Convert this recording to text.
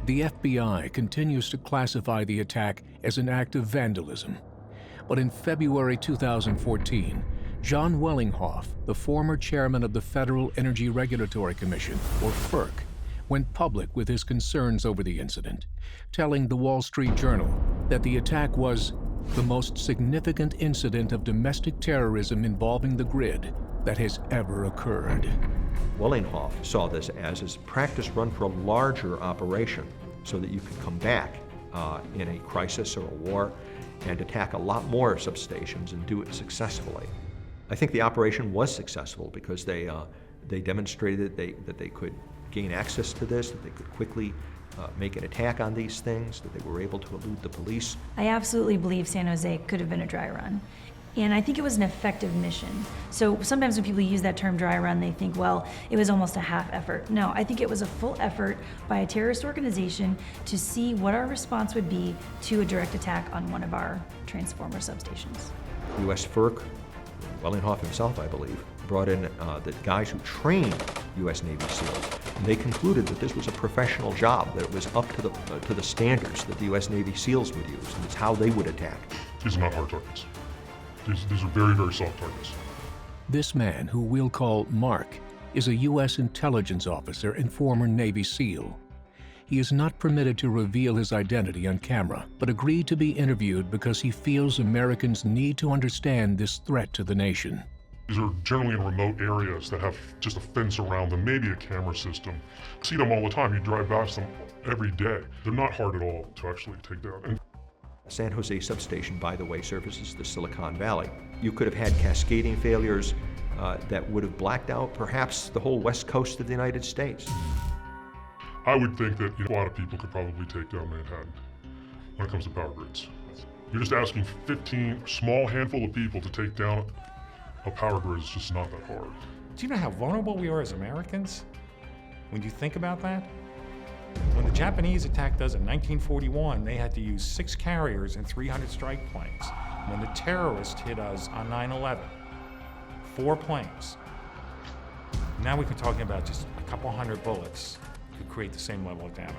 The FBI continues to classify the attack as an act of vandalism. But in February 2014, John Wellinghoff, the former chairman of the Federal Energy Regulatory Commission, or FERC, went public with his concerns over the incident, telling the Wall Street Journal that the attack was the most significant incident of domestic terrorism involving the grid that has ever occurred. Wellinghoff saw this as his practice run for a larger operation so that you could come back in a crisis or a war and attack a lot more substations and do it successfully. I think the operation was successful because they demonstrated that they could gain access to this, that they could quickly make an attack on these things, that they were able to elude the police. I absolutely believe San Jose could have been a dry run. And I think it was an effective mission. So sometimes when people use that term dry run, they think, well, it was almost a half effort. No, I think it was a full effort by a terrorist organization to see what our response would be to a direct attack on one of our transformer substations. U.S. FERC, Wellinghoff himself, I believe, brought in the guys who trained U.S. Navy SEALs. And they concluded that this was a professional job, that it was up to the standards that the U.S. Navy SEALs would use, and it's how they would attack. These are not hard targets. These are very, very soft targets. This man, who we'll call Mark, is a U.S. intelligence officer and former Navy SEAL. He is not permitted to reveal his identity on camera, but agreed to be interviewed because he feels Americans need to understand this threat to the nation. These are generally in remote areas that have just a fence around them, maybe a camera system. You see them all the time. You drive past them every day. They're not hard at all to actually take down. San Jose substation, by the way, services the Silicon Valley. You could have had cascading failures that would have blacked out perhaps the whole west coast of the United States. I would think that a lot of people could probably take down Manhattan when it comes to power grids. You're just asking 15, small handful of people to take down a power grid is just not that hard. Do you know how vulnerable we are as Americans when you think about that? When the Japanese attacked us in 1941, they had to use 6 carriers and 300 strike planes. When the terrorists hit us on 9/11, 4 planes. Now we can talk about just a couple hundred bullets could create the same level of damage.